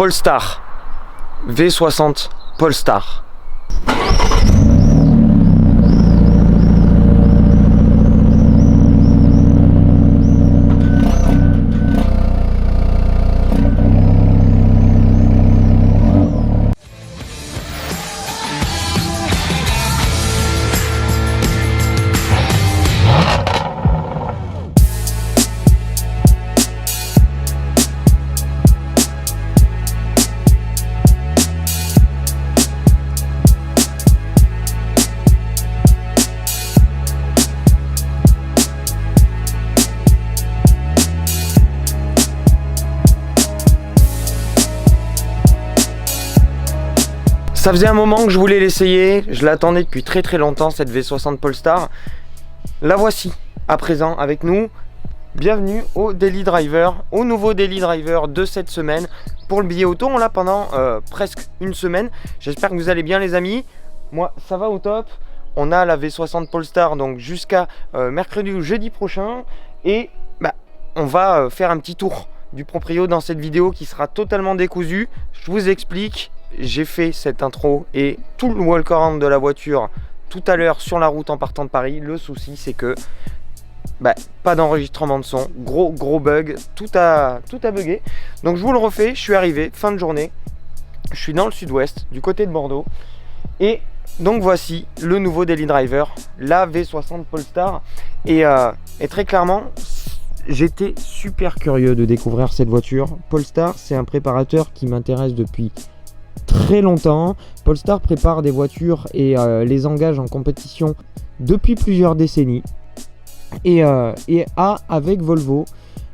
Polestar V60 Polestar. Ça faisait un moment que je voulais l'essayer, je l'attendais depuis très longtemps cette V60 Polestar. La voici à présent avec nous. Bienvenue au Daily Driver, au nouveau Daily Driver de cette semaine. Pour le billet auto, on l'a pendant presque une semaine. J'espère que vous allez bien les amis. Moi ça va au top. On a la V60 Polestar donc jusqu'à mercredi ou jeudi prochain. Et on va faire un petit tour du proprio dans cette vidéo qui sera totalement décousue. Je vous explique. J'ai fait cette intro et tout le walk-around de la voiture tout à l'heure sur la route en partant de Paris. Le souci c'est que pas d'enregistrement de son, gros bug, tout a bugué. Donc je vous le refais, je suis arrivé fin de journée, je suis dans le sud-ouest du côté de Bordeaux et donc voici le nouveau Daily Driver, la V60 Polestar et très clairement j'étais super curieux de découvrir cette voiture. Polestar c'est un préparateur qui m'intéresse depuis très longtemps. Polestar prépare des voitures et les engage en compétition depuis plusieurs décennies et a avec Volvo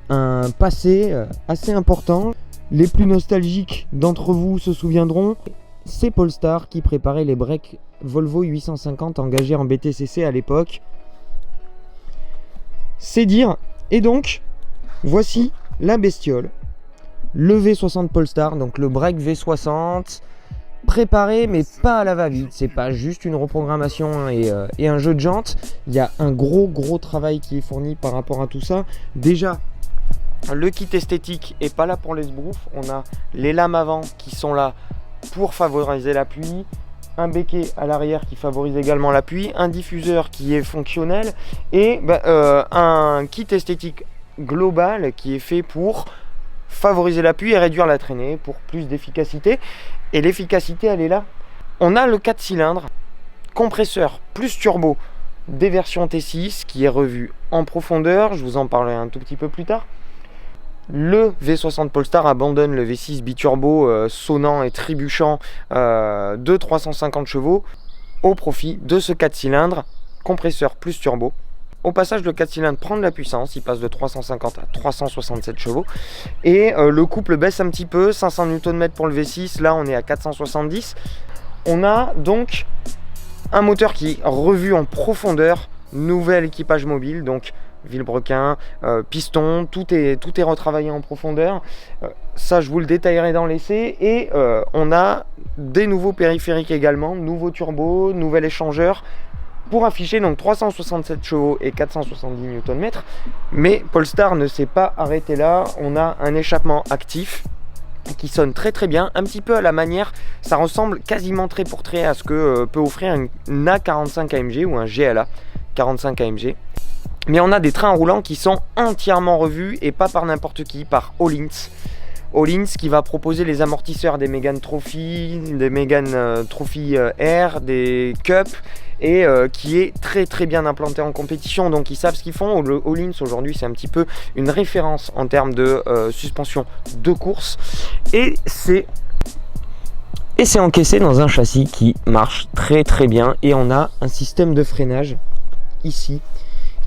un passé assez important. Les plus nostalgiques d'entre vous se souviendront, c'est Polestar qui préparait les breaks Volvo 850 engagés en BTCC à l'époque. C'est dire. Et donc voici la bestiole, le V60 Polestar, donc le break V60 préparé mais pas à la va-vite, c'est pas juste une reprogrammation et un jeu de jantes. Il y a un gros travail qui est fourni par rapport à tout ça. Déjà le kit esthétique est pas là pour les sbroufs, on a les lames avant qui sont là pour favoriser l'appui, un béquet à l'arrière qui favorise également l'appui, un diffuseur qui est fonctionnel et un kit esthétique global qui est fait pour favoriser l'appui et réduire la traînée pour plus d'efficacité. Et l'efficacité elle est là. On a le 4 cylindres, compresseur plus turbo des versions T6 qui est revu en profondeur, je vous en parlerai un tout petit peu plus tard. Le V60 Polestar abandonne le V6 biturbo sonnant et trébuchant de 350 chevaux au profit de ce 4 cylindres, compresseur plus turbo. Au passage, le 4 cylindres prend de la puissance, il passe de 350 à 367 chevaux. Et le couple baisse un petit peu, 500 Nm pour le V6, là on est à 470. On a donc un moteur qui est revu en profondeur, nouvel équipage mobile, donc vilebrequin, piston, tout est retravaillé en profondeur. Ça je vous le détaillerai dans l'essai. Et on a des nouveaux périphériques également, nouveau turbo, nouvel échangeur, pour afficher donc 367 chevaux et 470 Nm. Mais Polestar ne s'est pas arrêté là. On a un échappement actif qui sonne très bien, un petit peu à la manière, ça ressemble quasiment trait pour trait à ce que peut offrir une A45 AMG ou un GLA 45 AMG. Mais on a des trains roulants qui sont entièrement revus et pas par n'importe qui, par Öhlins. Öhlins qui va proposer les amortisseurs des Megane Trophy, des Megane Trophy R, des Cup et qui est très bien implanté en compétition, donc ils savent ce qu'ils font. Le Öhlins aujourd'hui c'est un petit peu une référence en termes de suspension de course et c'est encaissé dans un châssis qui marche très bien. Et on a un système de freinage ici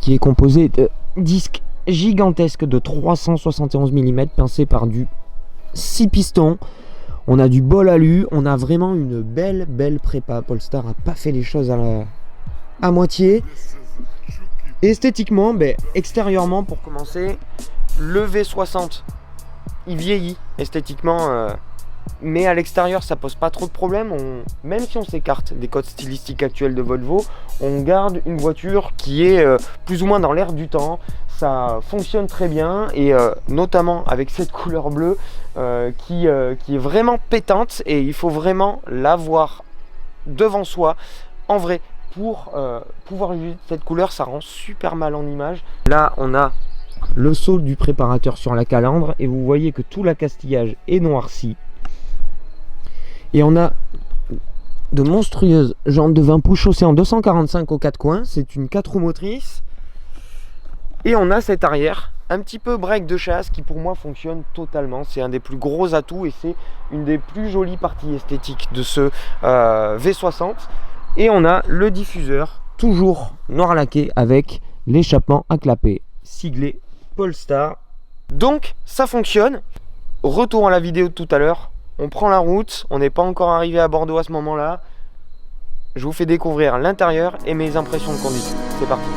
qui est composé de disques gigantesques de 371 mm pincés par du 6 pistons. On a du bol alu, on a vraiment une belle prépa. Polestar a pas fait les choses à moitié. Esthétiquement, extérieurement pour commencer, le V60 il vieillit esthétiquement, mais à l'extérieur ça pose pas trop de problème. Même si on s'écarte des codes stylistiques actuels de Volvo, on garde une voiture qui est plus ou moins dans l'air du temps. ça fonctionne très bien et notamment avec cette couleur bleue qui est vraiment pétante et il faut vraiment l'avoir devant soi en vrai pour pouvoir juger cette couleur. Ça rend super mal en image. Là on a le saule du préparateur sur la calandre et vous voyez que tout l'accastillage est noirci et on a de monstrueuses jantes de 20 pouces chaussées en 245 aux 4 coins. C'est une 4 roues motrices et on a cet arrière un petit peu break de chasse qui pour moi fonctionne totalement. C'est un des plus gros atouts et c'est une des plus jolies parties esthétiques de ce V60. Et on a le diffuseur toujours noir laqué avec l'échappement à clapet siglé Polestar. Donc ça fonctionne. Retour à la vidéo de tout à l'heure. On prend la route, on n'est pas encore arrivé à Bordeaux à ce moment-là. Je vous fais découvrir l'intérieur et mes impressions de conduite. C'est parti.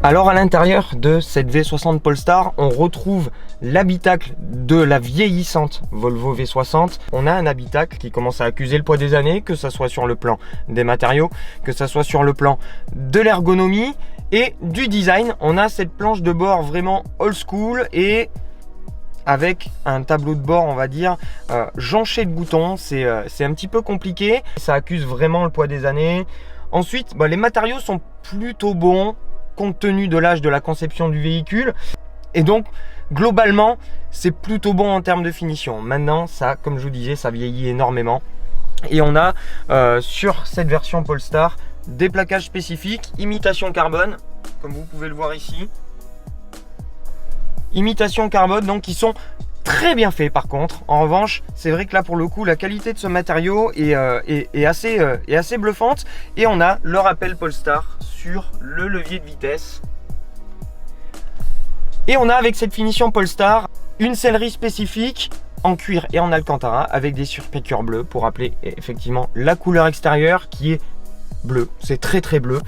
Alors à l'intérieur de cette V60 Polestar, on retrouve l'habitacle de la vieillissante Volvo V60. On a un habitacle qui commence à accuser le poids des années, que ce soit sur le plan des matériaux, que ce soit sur le plan de l'ergonomie et du design. On a cette planche de bord vraiment old school et avec un tableau de bord, on va dire, jonché de boutons. C'est un petit peu compliqué. Ça accuse vraiment le poids des années. Ensuite, les matériaux sont plutôt bons, compte tenu de l'âge de la conception du véhicule et donc globalement c'est plutôt bon en termes de finition. Maintenant ça, comme je vous disais, ça vieillit énormément et on a sur cette version Polestar des plaquages spécifiques, imitation carbone comme vous pouvez le voir ici, imitation carbone donc qui sont très bien faits. Par contre, en revanche, c'est vrai que là pour le coup la qualité de ce matériau est assez bluffante et on a le rappel Polestar sur le levier de vitesse et on a avec cette finition Polestar une sellerie spécifique en cuir et en alcantara avec des surpiqûres bleues pour rappeler effectivement la couleur extérieure qui est bleue. C'est très très bleu.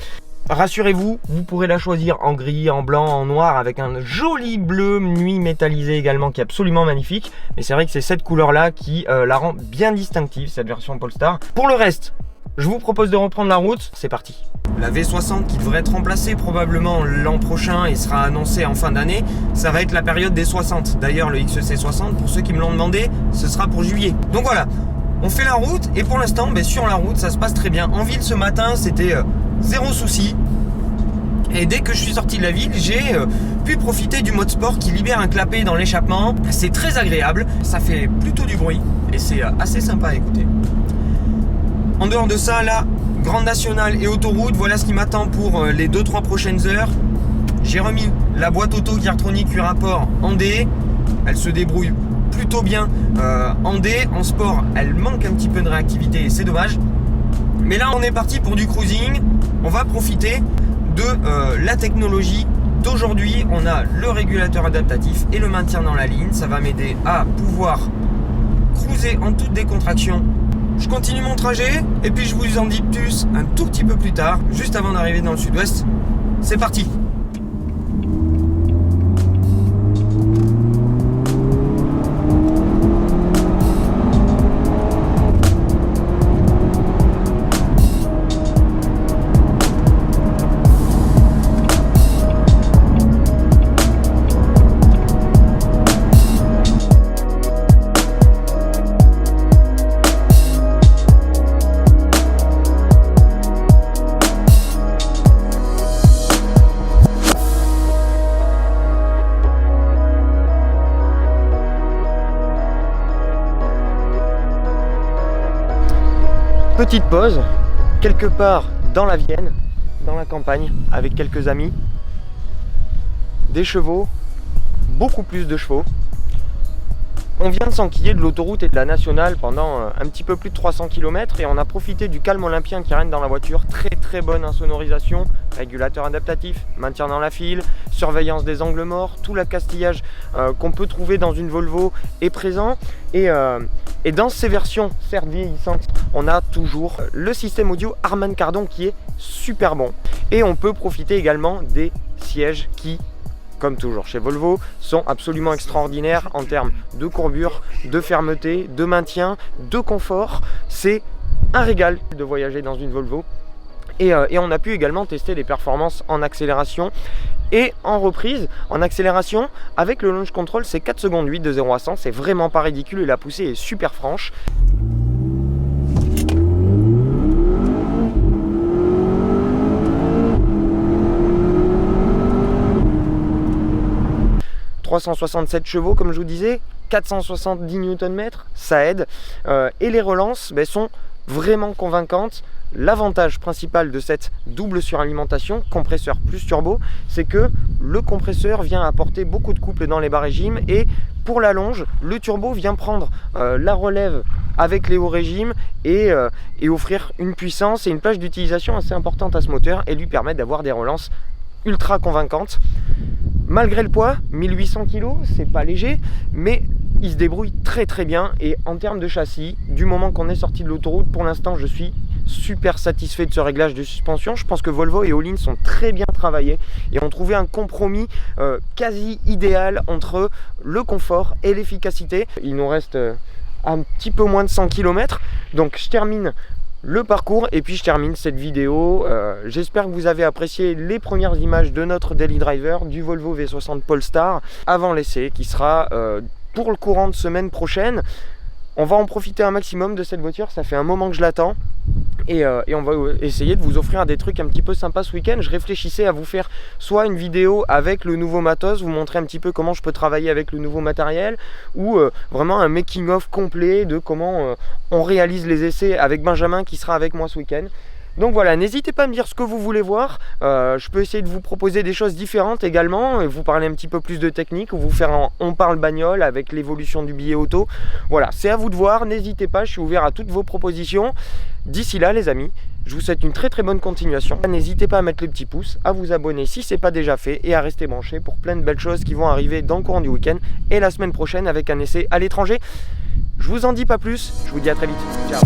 Rassurez-vous, vous pourrez la choisir en gris, en blanc, en noir avec un joli bleu nuit métallisé également qui est absolument magnifique. Mais c'est vrai que c'est cette couleur là qui la rend bien distinctive, cette version Polestar. Pour le reste, je vous propose de reprendre la route, c'est parti. La V60 qui devrait être remplacée probablement l'an prochain et sera annoncée en fin d'année, ça va être la période des 60. D'ailleurs le XC60, pour ceux qui me l'ont demandé, ce sera pour juillet. Donc voilà, on fait la route et pour l'instant sur la route ça se passe très bien. En ville ce matin c'était zéro souci. Et dès que je suis sorti de la ville, j'ai pu profiter du mode sport qui libère un clapet dans l'échappement. C'est très agréable, ça fait plutôt du bruit et c'est assez sympa à écouter. En dehors de ça, là, grande nationale et autoroute, voilà ce qui m'attend pour les 2-3 prochaines heures. J'ai remis la boîte auto Geartronic 8 rapports en D. Elle se débrouille plutôt bien en D. En sport, elle manque un petit peu de réactivité et c'est dommage. Mais là, on est parti pour du cruising. On va profiter de la technologie d'aujourd'hui. On a le régulateur adaptatif et le maintien dans la ligne. Ça va m'aider à pouvoir cruiser en toute décontraction. Je continue mon trajet et puis je vous en dis plus un tout petit peu plus tard, juste avant d'arriver dans le sud-ouest. C'est parti! Petite pause, quelque part dans la Vienne, dans la campagne, avec quelques amis, des chevaux, beaucoup plus de chevaux. On vient de s'enquiller de l'autoroute et de la nationale pendant un petit peu plus de 300 km et on a profité du calme olympien qui règne dans la voiture. Très bonne insonorisation, régulateur adaptatif, maintien dans la file, surveillance des angles morts, tout l'accastillage qu'on peut trouver dans une Volvo est présent. Et dans ces versions certes vieillissantes, on a toujours le système audio Harman Kardon qui est super bon. Et on peut profiter également des sièges qui, comme toujours chez Volvo, sont absolument extraordinaires en termes de courbure, de fermeté, de maintien, de confort. C'est un régal de voyager dans une Volvo. Et on a pu également tester les performances en accélération et en reprise. En accélération, avec le launch control, c'est 4 secondes 8 de 0 à 100. C'est vraiment pas ridicule et la poussée est super franche. « 367 chevaux comme je vous disais, 470 Nm, ça aide. Et les relances sont vraiment convaincantes. L'avantage principal de cette double suralimentation, compresseur plus turbo, c'est que le compresseur vient apporter beaucoup de couple dans les bas régimes et pour la longe, le turbo vient prendre la relève avec les hauts régimes et offrir une puissance et une plage d'utilisation assez importante à ce moteur et lui permettre d'avoir des relances ultra convaincantes. Malgré le poids, 1800 kg, c'est pas léger, mais il se débrouille très bien. Et en termes de châssis, du moment qu'on est sorti de l'autoroute, pour l'instant, je suis super satisfait de ce réglage de suspension. Je pense que Volvo et Öhlins sont très bien travaillés et ont trouvé un compromis quasi idéal entre le confort et l'efficacité. Il nous reste un petit peu moins de 100 km, donc je termine le parcours et puis je termine cette vidéo. J'espère que vous avez apprécié les premières images de notre daily driver du Volvo V60 Polestar avant l'essai qui sera pour le courant de semaine prochaine. On va en profiter un maximum de cette voiture, ça fait un moment que je l'attends et on va essayer de vous offrir des trucs un petit peu sympas ce week-end. Je réfléchissais à vous faire soit une vidéo avec le nouveau matos, vous montrer un petit peu comment je peux travailler avec le nouveau matériel, ou vraiment un making-of complet de comment on réalise les essais avec Benjamin qui sera avec moi ce week-end. Donc voilà, n'hésitez pas à me dire ce que vous voulez voir. Je peux essayer de vous proposer des choses différentes également, et vous parler un petit peu plus de technique, ou vous faire un on parle bagnole avec l'évolution du billet auto. Voilà, c'est à vous de voir, n'hésitez pas, je suis ouvert à toutes vos propositions. D'ici là les amis, je vous souhaite une très bonne continuation. N'hésitez pas à mettre le petit pouce, à vous abonner si ce n'est pas déjà fait, et à rester branché pour plein de belles choses qui vont arriver dans le courant du week-end et la semaine prochaine avec un essai à l'étranger. Je vous en dis pas plus, je vous dis à très vite. Ciao.